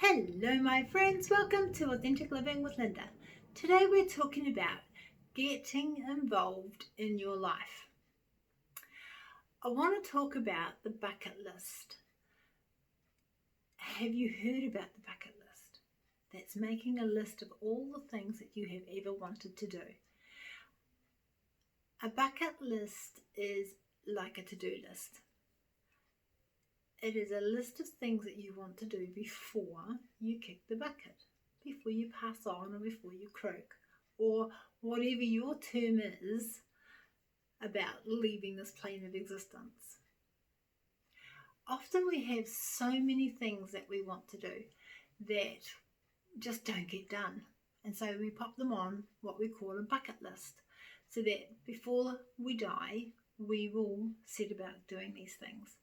Hello my friends, welcome to Authentic Living with Linda. Today we're talking about getting involved in your life. I want to talk about the bucket list. Have you heard about the bucket list? That's making a list of all the things that you have ever wanted to do. A bucket list is like a to-do list. It is a list of things that you want to do before you kick the bucket, before you pass on, or before you croak, or whatever your term is about leaving this plane of existence. Often we have so many things that we want to do that just don't get done. And so we pop them on what we call a bucket list, so that before we die, we will set about doing these things.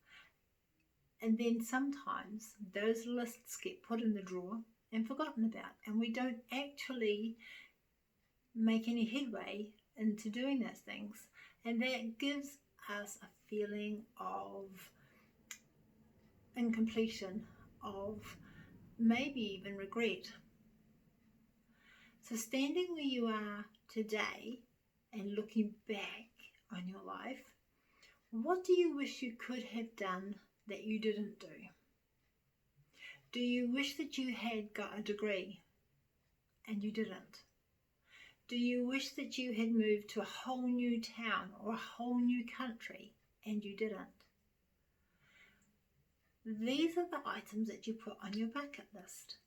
And then sometimes those lists get put in the drawer and forgotten about, and we don't actually make any headway into doing those things. And that gives us a feeling of incompletion, of maybe even regret. So standing where you are today and looking back on your life, what do you wish you could have done that you didn't do? Do you wish that you had got a degree and you didn't? Do you wish that you had moved to a whole new town or a whole new country and you didn't? These are the items that you put on your bucket list.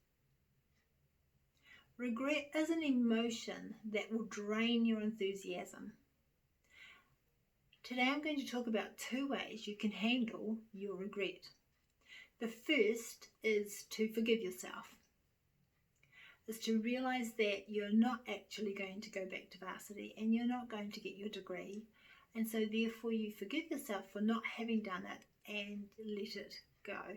Regret is an emotion that will drain your enthusiasm. Today I'm going to talk about 2 ways you can handle your regret. The first is to forgive yourself. Is to realize that you're not actually going to go back to varsity and you're not going to get your degree. And so therefore you forgive yourself for not having done it and let it go.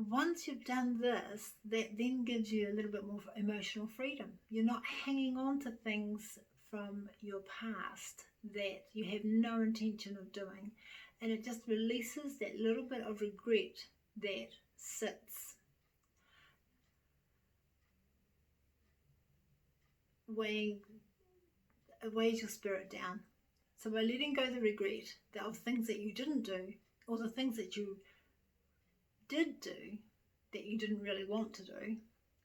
Once you've done this, that then gives you a little bit more emotional freedom. You're not hanging on to things from your past that you have no intention of doing, and it just releases that little bit of regret that sits weighs your spirit down. So by letting go the regret of things that you didn't do, or the things that you did do that you didn't really want to do,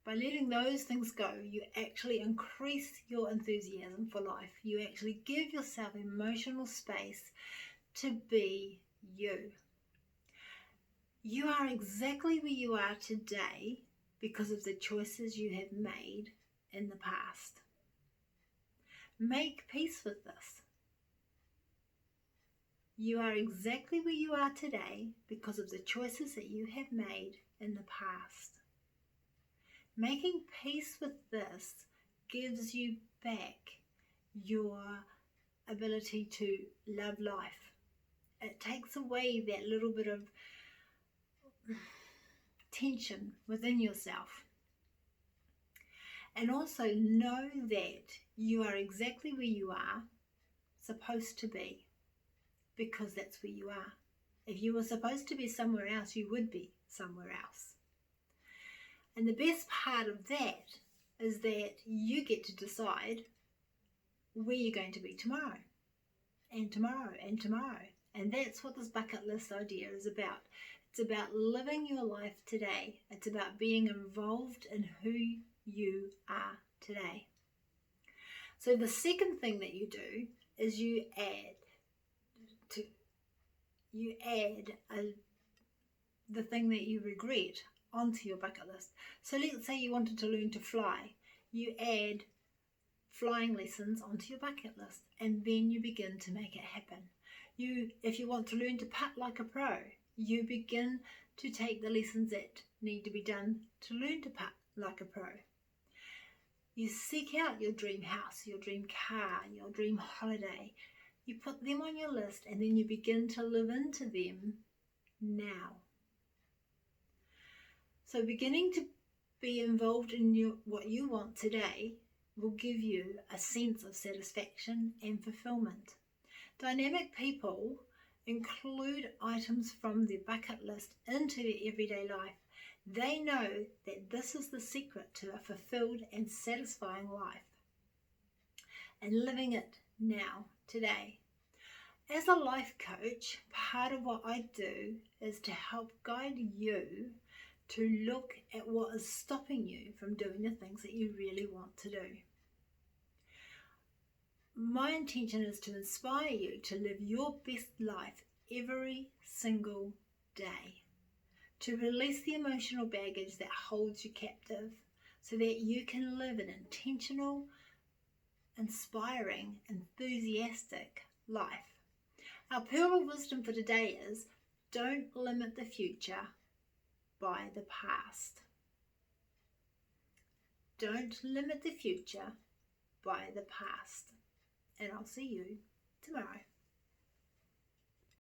by letting those things go, you actually increase your enthusiasm for life. You actually give yourself emotional space to be you. You are exactly where you are today because of the choices you have made in the past. Make peace with this. You are exactly where you are today because of the choices that you have made in the past. Making peace with this gives you back your ability to love life. It takes away that little bit of tension within yourself. And also know that you are exactly where you are supposed to be, because that's where you are. If you were supposed to be somewhere else, you would be somewhere else. And the best part of that is that you get to decide where you're going to be tomorrow, and tomorrow, and tomorrow. And that's what this bucket list idea is about. It's about living your life today. It's about being involved in who you are today. So the second thing that you do is you add the thing that you regret onto your bucket list. So let's say you wanted to learn to fly. You add flying lessons onto your bucket list, and then you begin to make it happen. If you want to learn to putt like a pro, you begin to take the lessons that need to be done to learn to putt like a pro. You seek out your dream house, your dream car, your dream holiday. You put them on your list, and then you begin to live into them now. So beginning to be involved in what you want today will give you a sense of satisfaction and fulfillment. Dynamic people include items from their bucket list into their everyday life, they know that this is the secret to a fulfilled and satisfying life, and living it now, today. As a life coach, part of what I do is to help guide you to look at what is stopping you from doing the things that you really want to do. My intention is to inspire you to live your best life every single day, to release the emotional baggage that holds you captive so that you can live an intentional, inspiring, enthusiastic life. Our pearl of wisdom for today is, don't limit the future by the past. Don't limit the future by the past. And I'll see you tomorrow.